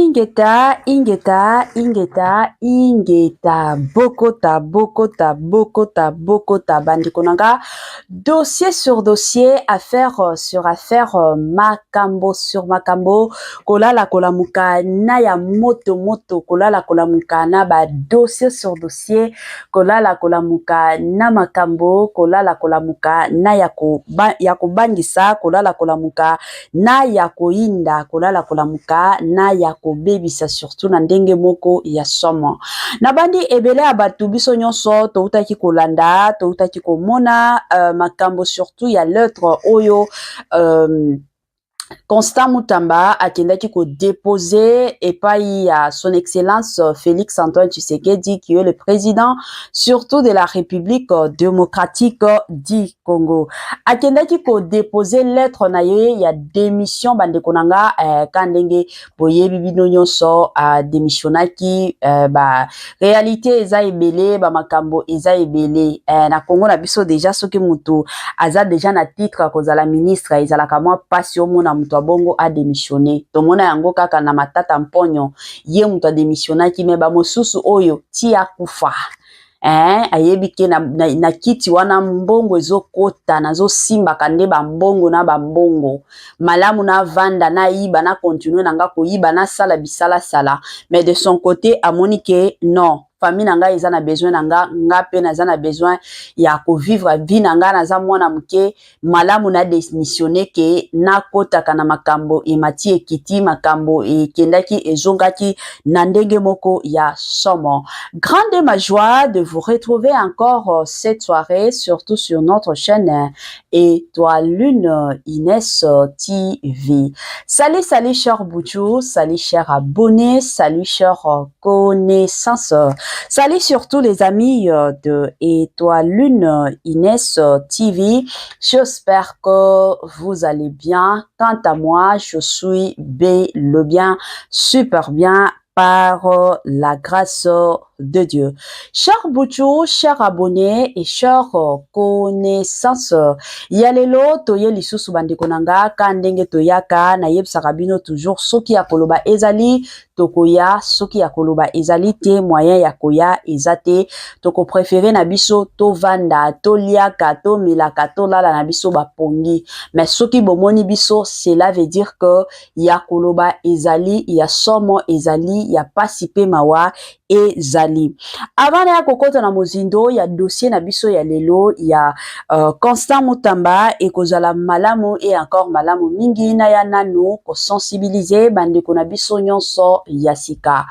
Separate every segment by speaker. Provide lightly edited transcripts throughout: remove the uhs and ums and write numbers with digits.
Speaker 1: Ingeta, Ingeta, Ingeta, Ingeta, Bokota, Bokota, Bokota, Bokota, Bandikonanga, dossier sur dossier, affaire sur affaire, Makambo sur Makambo, Kolala Kolamuka, Naya Moto Moto, Kolala Kolamuka, Naba, dossier sur dossier, Kolala Kolamuka, Namakambo, Kolala Kolamuka, Nayako, Yakobangisa, Kolala Kolamuka, Nayako Inda, Kolala Kolamuka, Nayako bebisa surtout na ndenge moko ya somo. Nabandi ebele abatu biso nyonso to utaki kolanda, to utaki komona makambo surtout ya lettre oyo Constant Mutamba akendaki ko déposer epai à son excellence Félix Antoine Tshisekedi qui est le président surtout de la République démocratique du Congo. Akendaki ko déposer lettre na ye ya démission bande konanga kandenge boye bibino nyonso a démissionnaki ba réalité eza ebele ba makambo eza ebele na Congo na biso déjà soki mutu aza déjà na titre kozala ministre ezala kamwa passion mona mutu abongo a démissionné tomona yango kaka na matata mponyo ye mutu a démissionnaki me ba mosusu oyo ti akufa ayebike na kiti wana mbongo ezokota nazo simba kande ba mbongo na ba mbongo malamu na vanda na iba na continuer nanga ko iba na sala bisala sala mais de son côté amonike non famille nanga ezana besoin nanga ngape nazana besoin ya ko vivre vie nanga naza mwana mke malamu na démissionner ke na kota kana makambo emati ekiti makambo ekendaki ezongaki na ndenge moko ya somo. Grande ma joie de vous retrouver encore cette soirée surtout sur notre chaîne Étoile Lune Inès TV. Salut salut chers Bouchou, salut chers abonnés, salut chers connaissances. Salut surtout les amis de Étoile Lune Inès TV. J'espère que vous allez bien. Quant à moi, je suis bien, super bien par la grâce de Dieu. Chers Bouchou, chers abonnés et chers connaissances, yalelo toye lisusu bandekonanga kandenge toyaka na yebsaka bino toujours soki ya koloba ezali tokoya soki ya koloba ezali te moyen ya koya ezate toko préféré na biso to vanda to liaka to milaka to lala na biso bapongi mais soki bomoni biso cela veut dire que ya koloba ezali ya somo ezali ya pasipe mawa ezali. Avant ya kokota na mozindo ya dossier na biso ya lelo ya Constant Mutamba et kozala malamu et encore malamu mingi na ya nanu ko sensibiliser bandeko na biso nyonso ya sika.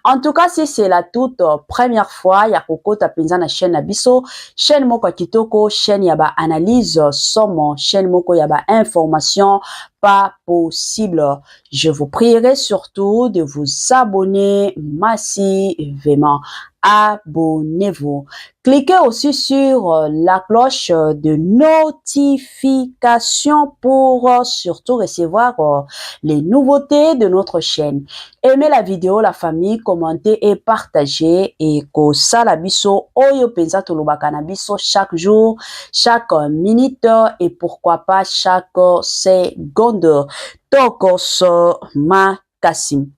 Speaker 1: En tout cas, si c'est la toute première fois ya kokota penza na chaîne na biso, chaîne moko kitoko, chaîne ya ba analyse somo, chaîne moko ya ba information pas possible. Je vous prierai surtout de vous abonner massivement. Abonnez-vous. Cliquez aussi sur la cloche de notification pour surtout recevoir les nouveautés de notre chaîne. Aimez la vidéo, la famille, commentez et partagez et ko salabiso oyo penza tolobaka na biso chaque jour, chaque minute et pourquoi pas chaque seconde. Tokos makasi.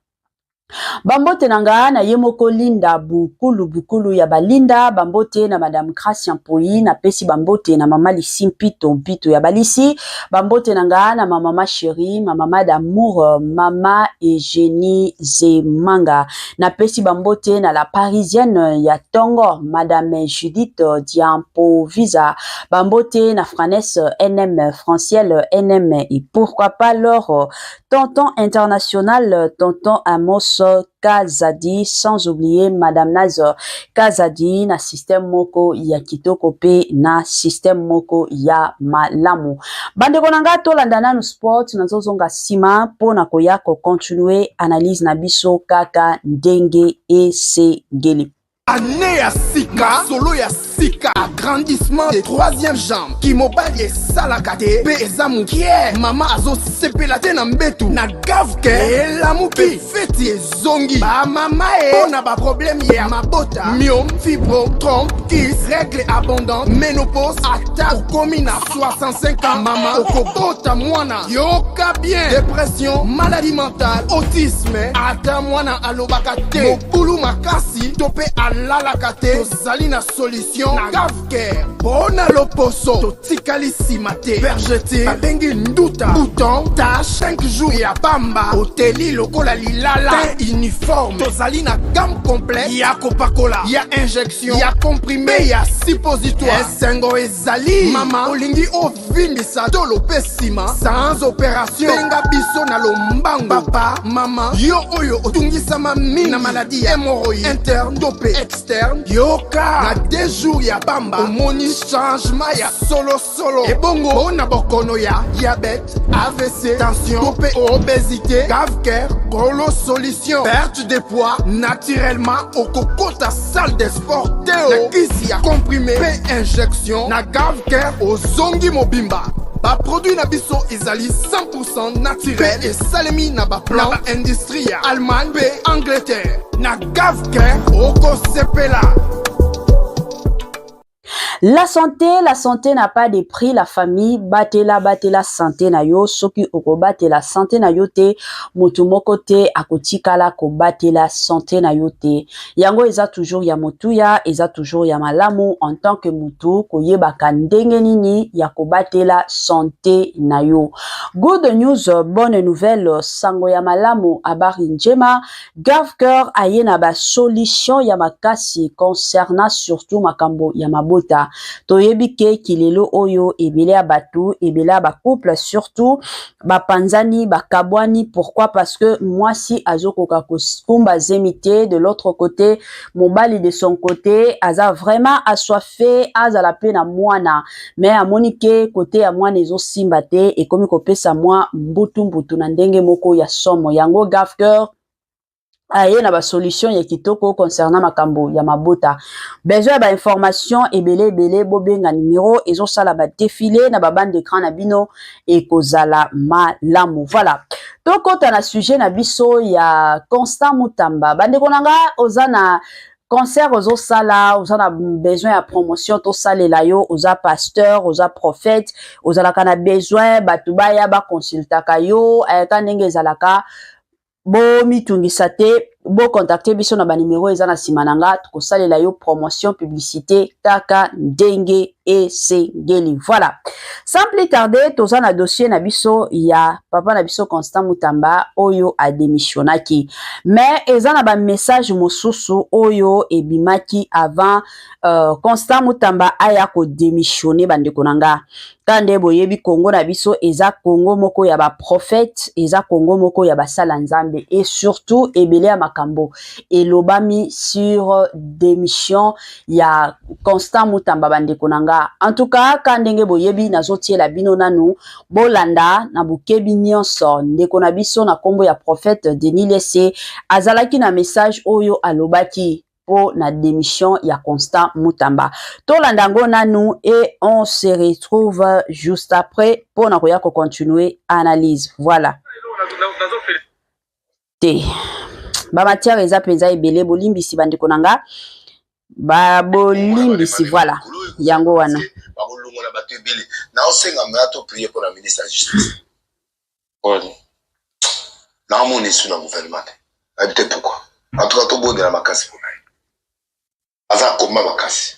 Speaker 1: Bambote nanga na yemoko linda bukulu ya balinda bambote na madame Gracia Mpoi na pesi bambote na mama Lisi Mpito ya balisi bambote nanga na mama chérie mama d'amour mama Eugénie Zemanga na pesi bambote na la parisienne ya Tongo madame Judith Diampo Visa bambote na Franesse NM Franciel NM et pourquoi pas leur tonton international tonton Amos Kazadi, sans oublier Madame Nazo Kazadi na système moko ya kitoko pe na système moko ya malamu. Bande konanga to landana no sport nazozonga sima pona koya ko continuer analyse na biso kaka ndenge esengeli.
Speaker 2: Ane ya sika solo ya sika agrandissement des troisième jambe qui mobali esalaka te mpe eza mokie mama azosepela na mbetu na gavke elamu mpe feti ezongi bamama mpona baproblème ya mabota myome fibro trompe kis règle abondante ménopause ata okomi na 65 ans mama okobota mwana yoka bien dépression maladie mentale autisme ata mwana alobaka te mobulu makasi to mpe alalaka te tozali na solution na gavke mpona loposo totikali nsima te vergete babengi nduta bouton tache 5 jours ya pamba oteli lokola lilala te uniforme tozali na gamme complète ya kopakola ya injection ya comprimé ya suppositoire esengo ezali mama olingi ovindisa tolo pe nsima sans opération benga biso na lombangu papa mama yo oyo otungisama mingi na maladi ya hémorroïde interne to pe externe yoka na 2 jours ya pamba omoni changement ya solo ebongo mpona bokono ya diabète AVC tension to pe obésité gavker golo solution perte de poids naturellement okokota salle de sport teo na kisi ya comprimé pe injection na gavker ozongi mobimba baproduit na biso ezali 100% naturel esalemi na baplan na baindustrie ya Allemagne mpe Angleterre na gavker okosepela.
Speaker 1: La santé n'a pas de prix. La famille batela santé na yo. Soki oko batela santé na yo te, mutu moko te akotikala ko batela santé na yo te. Yango eza toujours ya motuya, eza toujours ya malamu en tant que mutu koyebaka ndenge nini ya ko batela santé na yo. Good news, bonne nouvelle, sango ya malamu habari njema. Gavker aye na ba solution ya makasi concernant surtout makambo ya mabota. Toyebi ke kilelo oyo ebele ya batu, ebele ya ba couple surtout ba panzani, ba kabwani. Pourquoi? Parce que mwasi azokoka kumba zemite de l'autre côté, mobali de son côté aza vraiment assoiffé, azala pe na mwana, mais amoni ke côté ya mwana ezo simba te ekomi kopesa mwa mbutu na ndenge moko ya somo. Yango Gavker aye na ba solution ya kitoko concernant makambo ya mabota. Besoin ba information ebele bobenga numéro ezo sala ba défilé na ba bande d'écran na bino e kozala malamu. Voilà. Tokota na sujet na biso ya Constant Mutamba. Bande konanga ozana concert ozo sala, ozana besoin ya promotion to salela yo, oza pasteur, oza prophète, ozala kana besoin batuba ya ba consultaka yo, ayaka ndenge ezalaka bo mitungisa te, bo contacter biso na ba numéro eza na simananga tokosalela yo promotion publicité kaka ndenge esengeli. Voilà. Sans plus tarder, toza na dossier na biso ya papa na biso Constant Mutamba oyo a démissionnaki. Mais eza na ba message mosusu oyo ebimaki avant Constant Mutamba aya ko démissionner bande konanga. Kande boyebi Congo na biso eza Congo moko ya ba prophète, eza Congo moko ya ba sala nzambe et surtout ebele ya makambo elobami sur démission ya Constant Mutamba bande konanga. En tout cas, kandenge boyebi nazotiela bino nanu bolanda na bukebi nyonso ndeko na biso na kombo ya prophète Denis Lessé azalaki na message oyo alobaki pour la démission ya Constant Mutamba. Tolanda ngo nanu et on se retrouve juste après pour na koya ko continuer analyse. Voilà. Te ba matière eza penza ebele bolimbisi bande konanga ba bolimbisi. Voilà. Yango wana
Speaker 3: na osenga mrato prier pour la ministre de la justice. Na mon issue dans le gouvernement. Habitez pourquoi? En tout cas, tout le monde est la makasi pour moi. Avant comment makasi?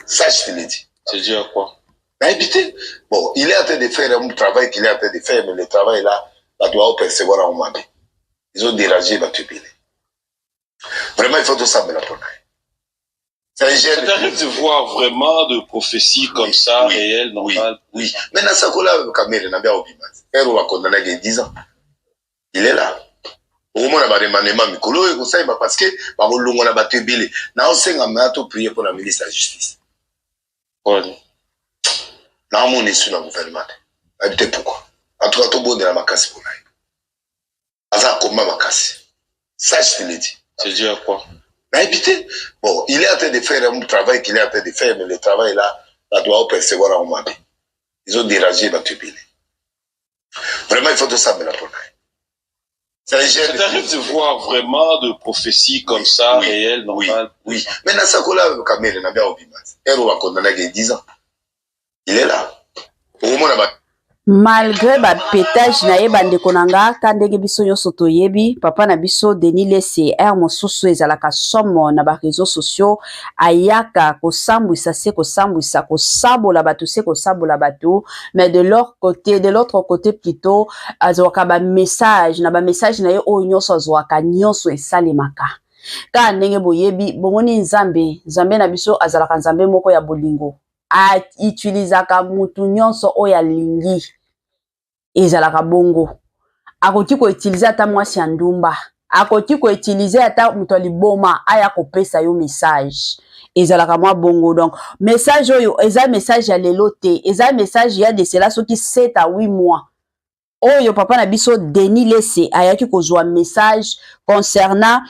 Speaker 3: Ça, je te l'ai dit.
Speaker 4: Tu dis à quoi?
Speaker 3: Habitez. Bon, il est en train de faire un travail qu'il est en train de faire, mais le travail là, la doit percevoir en Mabé. Ils ont dérangé, va te payer. Vraiment, il faut tout ça, mais la première.
Speaker 4: C'est terrible de voir vraiment de prophéties comme ça, oui, réelles, normales.
Speaker 3: Oui. Mais dans ce cas-là, Kamel n'a bien oublié. On va condamner il y a 10 ans. Il est là. Au moins, on a demandé Mikolo et ça, parce que, on a battu Billy. Now, on a prié pour la ministre de la Justice.
Speaker 4: Oui.
Speaker 3: Now, on est sur le gouvernement. Habitez pourquoi? En tout cas, tout le monde est la makasi pour nous. Avant, comment makasi? Ça, je te l'ai dit.
Speaker 4: Tu dis à quoi?
Speaker 3: Mais évitez. Bon, il est en train de faire un travail qu'il est en train de faire, mais le travail là, la doit percevoir en moi. Ils ont dérangé ma tubile. Vraiment, il faut tout ça, mais la première.
Speaker 4: Ça t'arrive de voir vraiment de prophéties comme ça, oui, réelles, normales?
Speaker 3: Oui. Mais dans ce cas-là, Kamel n'a bien oublié. Elle va condamner 10 ans. Il est là. Au moins,
Speaker 1: malgré ba pétage na ye bandeko nanga ka ndenge biso nyonso toyebi papa na biso Denis Lese mosusu ezalaka somo na ba réseaux sociaux ayaka kosambwisa se kosambwisa kosabola bato se kosabola bato, mais de l'autre côté plutôt azwaka ba message na ye oyo nyonso azwaka nyonso esalemaka ka ndenge boyebi bomoni nzambe na biso azalaka nzambe moko ya bolingo a utilizaka mutu nyonso oyo alingi ezalaka bongo, akoki ko utiliser ata mwasi ya ndumba, akoki ko utiliser ata mutu liboma aya kopesa yo message ezalaka mwa bongo. Donc message oyo eza message ya lelo te, eza message ya de cela soki 7 à 8 mois oyo papa na biso Denis Lese ayaki kozwa message concernant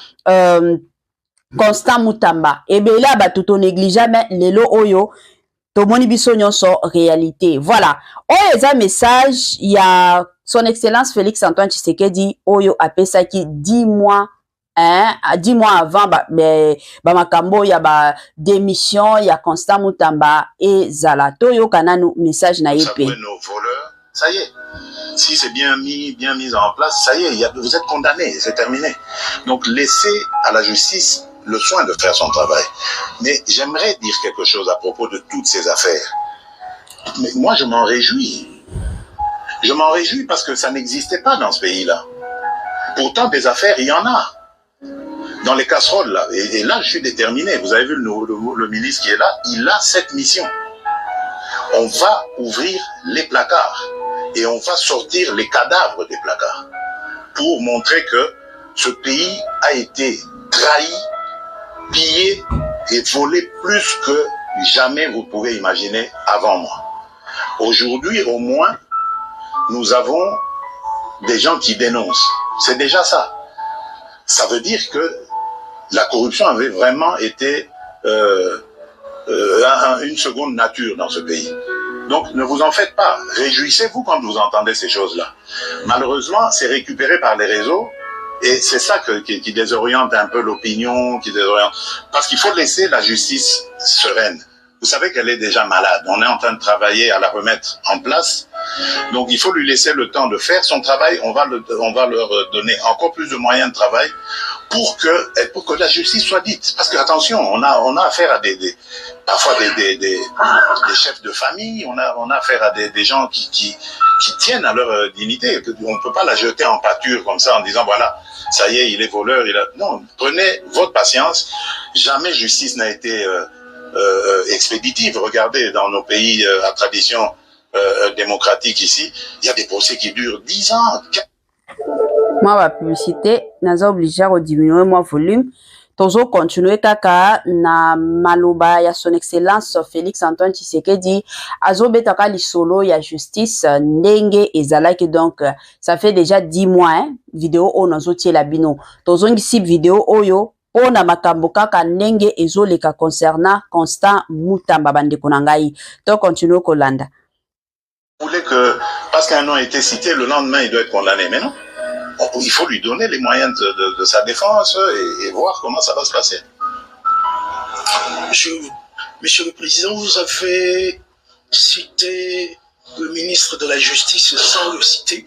Speaker 1: Constant Mutamba ebele bato to négligeable lelo oyo tomoni biso nyonso réalité. Voilà. Oyo eza message ya son excellence Félix Antoine Tshisekedi oyo apesaki 10 mois 10 mois avant ba makambo ya ba démission ya Constant Mutamba et Zala toyo kananu message na yepé.
Speaker 5: Nos voleurs, ça y est. Si c'est bien mis en place, ça y est, vous êtes condamnés, c'est terminé. Donc laissez à la justice le soin de faire son travail. Mais j'aimerais dire quelque chose à propos de toutes ces affaires. Mais moi, je m'en réjouis. Je m'en réjouis parce que ça n'existait pas dans ce pays-là. Pourtant, des affaires, il y en a. Dans les casseroles, là. Et là, je suis déterminé. Vous avez vu le ministre qui est là, il a cette mission. On va ouvrir les placards et on va sortir les cadavres des placards pour montrer que ce pays a été trahi, pillé et volé plus que jamais vous pouvez imaginer avant moi. Aujourd'hui, au moins, nous avons des gens qui dénoncent. C'est déjà ça. Ça veut dire que la corruption avait vraiment été une seconde nature dans ce pays. Donc, ne vous en faites pas. Réjouissez-vous quand vous entendez ces choses-là. Malheureusement, c'est récupéré par les réseaux. Et c'est ça qui désoriente un peu l'opinion, parce qu'il faut laisser la justice sereine. Vous savez qu'elle est déjà malade. On est en train de travailler à la remettre en place. Donc, il faut lui laisser le temps de faire son travail. On va leur donner encore plus de moyens de travail pour que la justice soit dite. Parce que, attention, on a affaire à parfois des chefs de famille. On a affaire à des gens qui tiennent à leur dignité. On ne peut pas la jeter en pâture comme ça en disant, voilà, ça y est, il est voleur. Non, prenez votre patience. Jamais justice n'a été expéditive. Regardez, dans nos pays à tradition démocratique ici, il y a des procès qui durent 10 ans.
Speaker 1: Moi, la publicité, nous obligé à diminuer mon volume. Tozo continuer kaka na maloba ya son excellence Félix Antoine Tshisekedi azobetaka lisolo ya justice ndenge ezalaki. Donc ça fait déjà 10 mois vidéo o nazotie la bino tozongisi vidéo oyo pona makambo kaka ndenge ezoleka concernant Constant Mutamba bandeko na ngai. To continue kolanda.
Speaker 5: Vous voulez que parce qu'un nom a été cité, le lendemain il doit être condamné, mais non. Il faut lui donner les moyens de sa défense et voir comment ça va se passer.
Speaker 6: Monsieur le Président, vous avez cité le ministre de la Justice sans le citer.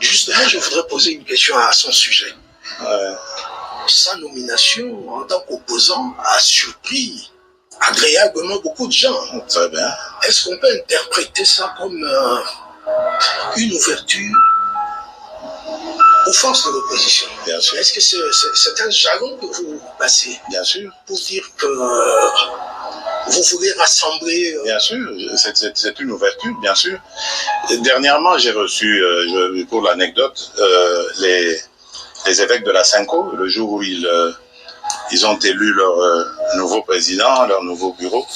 Speaker 6: Justement, je voudrais poser une question à son sujet. Sa nomination en tant qu'opposant a surpris agréablement beaucoup de gens.
Speaker 5: Très bien.
Speaker 6: Est-ce qu'on peut interpréter ça comme une ouverture aux forces de l'opposition?
Speaker 5: Bien sûr.
Speaker 6: Est-ce que c'est un jargon que vous passez?
Speaker 5: Bien sûr.
Speaker 6: Pour dire que vous voulez rassembler...
Speaker 5: Bien sûr, c'est une ouverture, bien sûr. Dernièrement, j'ai reçu, pour l'anecdote, les évêques de la Cinco, le jour où ils ont élu leur nouveau président, leur nouveau bureau.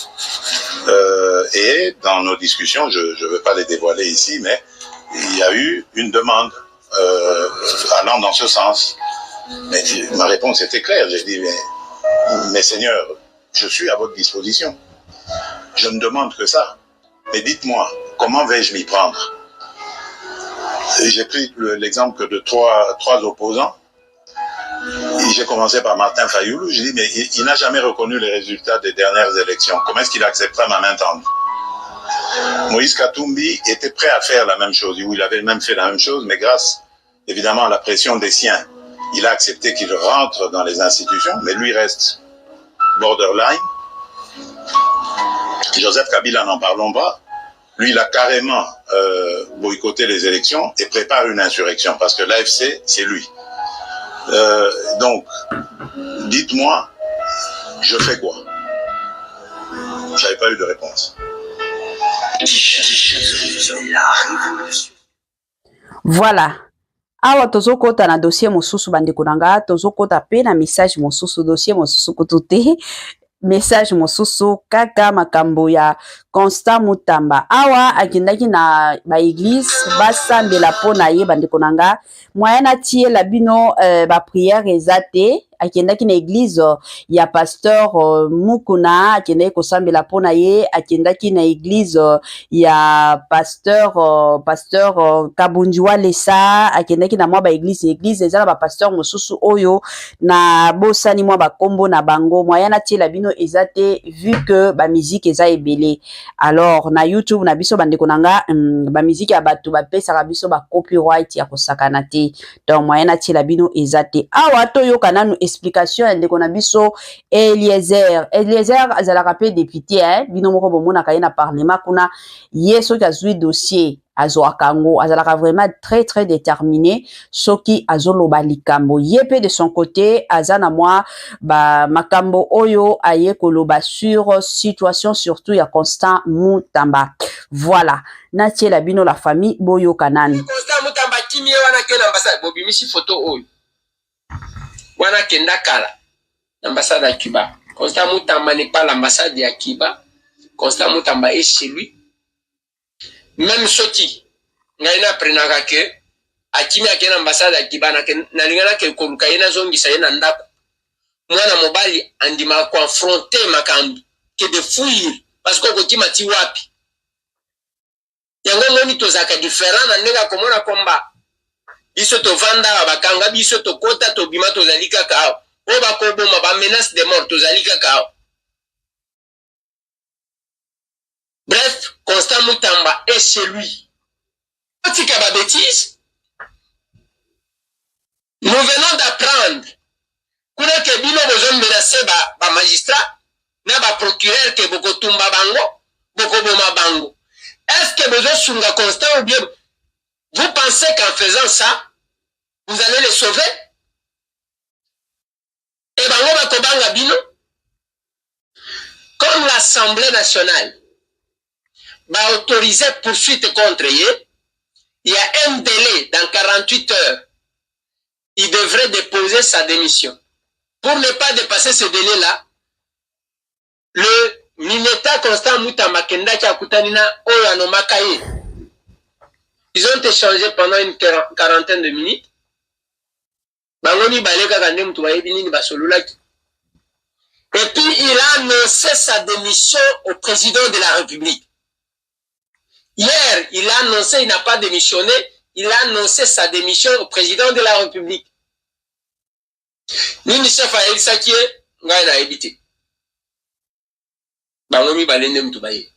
Speaker 5: Et dans nos discussions, je ne veux pas les dévoiler ici, mais il y a eu une demande allant dans ce sens. Mais ma réponse était claire. J'ai dit, mais Mes seigneurs, je suis à votre disposition. Je ne demande que ça. Mais dites-moi, comment vais-je m'y prendre? J'ai pris l'exemple de trois opposants. J'ai commencé par Martin Fayoulou. J'ai dit, mais il n'a jamais reconnu les résultats des dernières élections. Comment est-ce qu'il acceptera ma main tendue? Moïse Katumbi était prêt à faire la même chose. Il avait même fait la même chose, mais grâce, évidemment, à la pression des siens, il a accepté qu'il rentre dans les institutions, mais lui reste borderline. Joseph Kabila, n'en parlons pas. Lui, il a carrément boycotté les élections et prépare une insurrection, parce que l'AFC, c'est lui. Donc, dites-moi, je fais quoi? Je n'avais pas eu de réponse.
Speaker 1: Voilà. Awa tozokota na dossier mosusu bandeko nanga, tozokota pe na message mosusu, dossier mosusu kututi message mosusu kaka makambo ya Constant Mutamba. Awa akindaki na ba église basambela pona ye bandeko nanga, moyana tie la bino ba prière ezate akendaki na église ya pasteur Mukuna, akendaki kosambela pona ye, akendaki na église ya pasteur Kabundiwa Lesa, akendaki na mwa ba église ezala ba pasteur mosusu oyo na bosani mwa ba kombo na bango, moyana tie la bino ezate vu que ba musique eza ebele. Alors na YouTube na biso bandeko nanga ba musique ya bato ba pesa biso ba copyright ya kosakana te, donc moyana tie la bino ezate. Awa to yoka nanu explication ya ndeko na biso Eliezer azalaka pe député bino moko bomona ka ye na parlement kuna, ye soki azwi dossier azoakango azalaka vraiment très très déterminé soki azoloba likambo, ye pe de son côté azana moi ba makambo oyo aye koloba sur situation surtout ya Constant Mutamba. Voilà, natie la bino la famille boyo kanani
Speaker 7: Constant Mutamba kimie wana ke l'ambassade bobimisi photo oyo wana kenda kala l'ambassade à Cuba. Constant Mutamba n'est pas l'ambassade à Cuba. Constant Mutamba est chez lui. Même soti ngaina prenaka ke akimi akena ambassade à Cuba na lingana ke koluka yena zongi sa yena ndako mwana mobali andima confronter makambo ke de fuir parce que ko kima ti wapi yango ngoni tozaka différent na ndeka komona komba biso to vanda bakanga biso to kota to bima to zalika ka o ba ko boma ba menace de mort to zalika ka. Bref, Constant Mutamba est chez lui. Petit ba bêtise. Nous venons d'apprendre kuna ke bino besoin menacer ba magistrat na ba procureur ke boko tumba bango boko boma bango. Est-ce que besoin sunga Constant ou bien vous pensez qu'en faisant ça vous allez les sauver? Et bango ba kobanga bino comme l'Assemblée nationale va autoriser poursuite contre eux, il y a un délai dans 48 heures. Il devrait déposer sa démission. Pour ne pas dépasser ce délai-là, le Mineta Constant Mutamba Kendaki Akutanina Oyano Makaye, ils ont échangé pendant une quarantaine de minutes. Bangoni Baleka Kandem Touaïbini Basolulaki. Et puis il a annoncé sa démission au président de la République. Hier, il a annoncé, il n'a pas démissionné, il a annoncé sa démission au président de la République. Nini chef a Elsakie, ngai na ebiti. Bangomi balende mtubaye.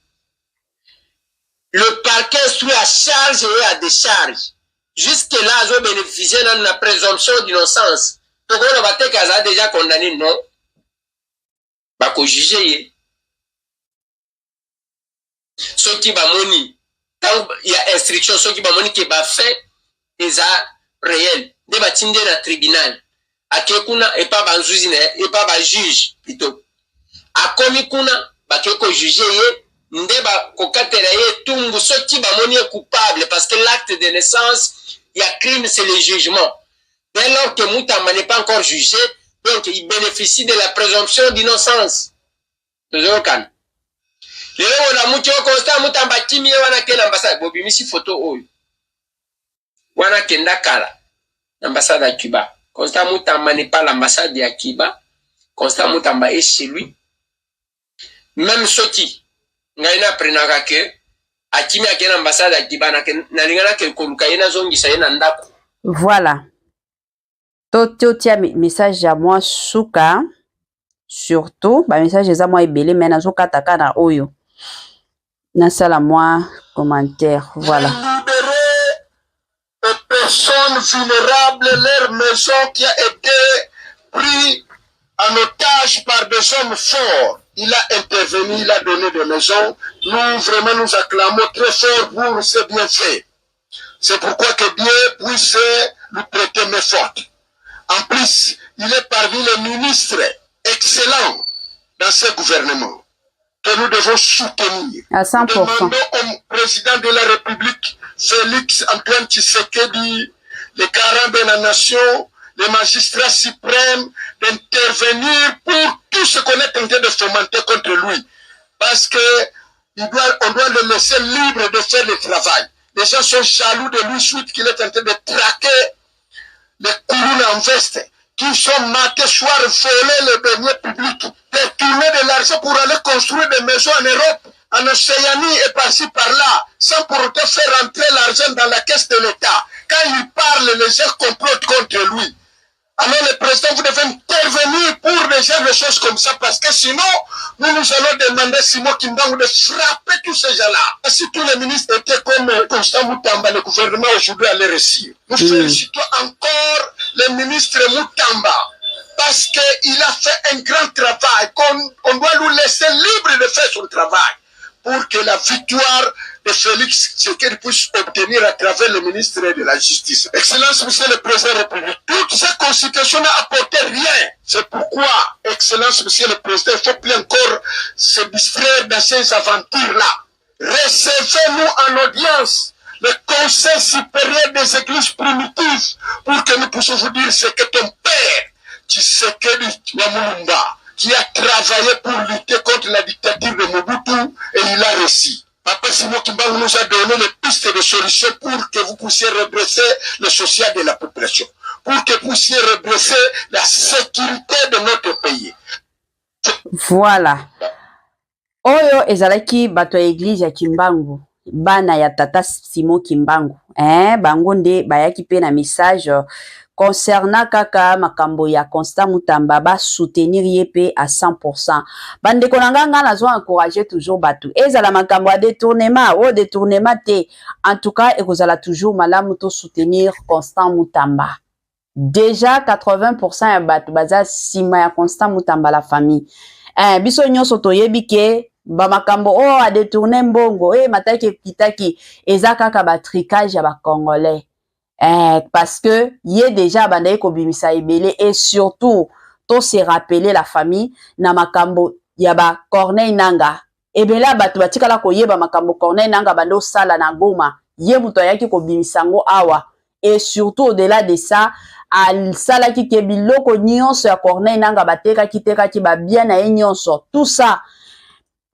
Speaker 7: Le parquet instruit à charge et à décharge. Jusque-là, ils ont bénéficié de la présomption d'innocence. Donc, on a déjà condamné, non? Bako jugé. Ce qui va moni. Il y a instruction, ce qui va moni qui va fait des arts réels. Des bâtiments dans le tribunal. A kekuna et pas banzuzine et pas ba juge plutôt. A komi kuna ba keko juger ndeba kokatera ye tumbu soti ba moni est coupable parce que l'acte de naissance il y a crime c'est le jugement. Dès lors que Mutamba n'est pas encore jugé, donc il bénéficie de la présomption d'innocence. Toujours calme. Lelo na muti o Constant Mutamba kimi wana ke l'ambassade bobimisi photo oyo. Wana kenda kala l'ambassade à Cuba. Constant Mutamba n'est pas l'ambassade à Cuba. Constant Moutamba est chez lui. Même Soti, ngaina prenaka ke akimi akena ambassade akibana ke nalingana ke koluka yena zongi sa yena ndako.
Speaker 1: Voilà. Totia message à moi suka surtout ba message za moi ebele mais nazo kataka na oyo. Na sala moi commentaire, voilà.
Speaker 6: Libérer les personnes vulnérables, leur maison qui a été prise en otage par des hommes forts. Il a intervenu, il a donné des maisons. Nous, vraiment, nous acclamons très fort pour ce bienfait. C'est pourquoi que Dieu puisse lui prêter main forte. En plus, il est parmi les ministres excellents dans ce gouvernement que nous devons soutenir.
Speaker 1: À 100%.
Speaker 6: Nous demandons au président de la République, Félix Antoine Tshisekedi, les garants de la nation, les magistrats suprêmes, d'intervenir pour tout ce qu'on est tenté de fomenter contre lui. Parce que on doit le laisser libre de faire le travail. Les gens sont jaloux de lui suite qu'il est tenté de traquer les couronnes en veste, qui sont matés, soir voler les deniers publics, détourner de l'argent pour aller construire des maisons en Europe, en Océanie et par-ci par-là, sans pour autant faire rentrer l'argent dans la caisse de l'État. Quand il parle, les gens complotent contre lui. Alors le président, vous devez intervenir pour déjà des choses comme ça, parce que sinon, nous allons demander Simon Kimbangu de frapper tous ces gens-là. Si tous les ministres étaient comme Constant Moutamba, le gouvernement aujourd'hui allait réussir. Nous félicitons encore le ministre Moutamba, parce qu'il a fait un grand travail, qu'on doit lui laisser libre de faire son travail, pour que la victoire de Félix Tshisekedi puisse obtenir à travers le ministre de la Justice. Excellence, Monsieur le Président de la République, toute cette constitution n'a apporté rien. C'est pourquoi, Excellence, Monsieur le Président, il ne faut plus encore se distraire dans ces aventures-là. Recevez-nous en audience le Conseil supérieur des églises primitives pour que nous puissions vous dire ce que ton père, Tshisekedi Wamulumba, qui a travaillé pour lutter contre la dictature de Mobutu, et il a réussi. Papa Simon Kimbangu nous a donné les pistes de solutions pour que vous puissiez redresser le social de la population, pour que vous puissiez redresser la sécurité de notre pays.
Speaker 1: Voilà. Oyo ezalaki bato ya église ya Kimbangu, bana ya tata Simon Kimbangu. Bango nde bayaki pe na message concernant kaka makambo ya Constant Moutamba ba soutenir yepe à 100%. Bande konanga nga nazo encourager toujours batu. Ezala makambo ya détournement te. En tout cas, ekozala toujours malamu to soutenir Constant Moutamba. Déjà 80% ya batu baza sima ya Constant Moutamba la famille. Biso nyonso toyebi ke ba makambo a détourner mbongo mataki kitaki eza kaka ba tricage ya ba congolais. Parce que yé déjà bandaye ko bimisa ebele, et surtout to se rappeler la famille na makambo ya ba Corneille Nanga ebele bato batikala ko yeba makambo Corneille Nanga bando sala na Goma, ye muto yaki ko bimisa ngo awa, et surtout au-delà de ça al sala ki ke biloko nyonso ya Corneille Nanga bateka kiteka ki ba bien na nyonso. Tout ça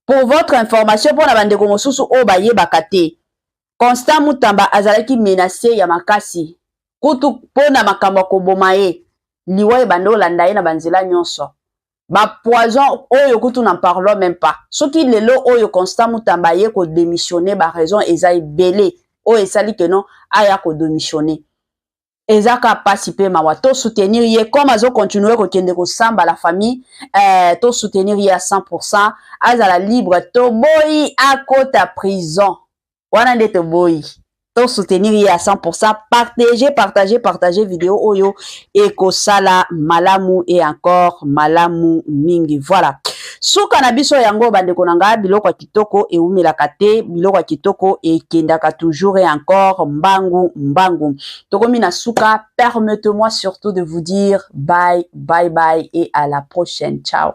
Speaker 1: pour votre information, pour la bande ko mosusu o ba yeba kate. Constant Moutamba azalaki menacé ya makasi. Kutu pona makambo ko bomaye. Liwa bando landa ye na banzela nyonso. Ba poison oyo kutu n'en parlons même pas. Soki lelo oyo Constant Moutamba ye ko démissionner ba raison eza ebele. O esali que non aya ko démissionner. Ezaka participer mawa to soutenir ye comme azo continuer ko kende ko samba la famille, to soutenir ye à 100%, azala libre to boyi à côté à prison. Wana ndete boyi to soutenir ye à 100%, partager vidéo oyo et ko sala malamu et encore malamu mingi. Voilà. Suka na biso yango bande konanga biloko ya kitoko e umilaka te, biloko ya kitoko e kendaka toujours et encore mbangu. Tokomi na suka, permettez-moi surtout de vous dire bye et à la prochaine. Ciao.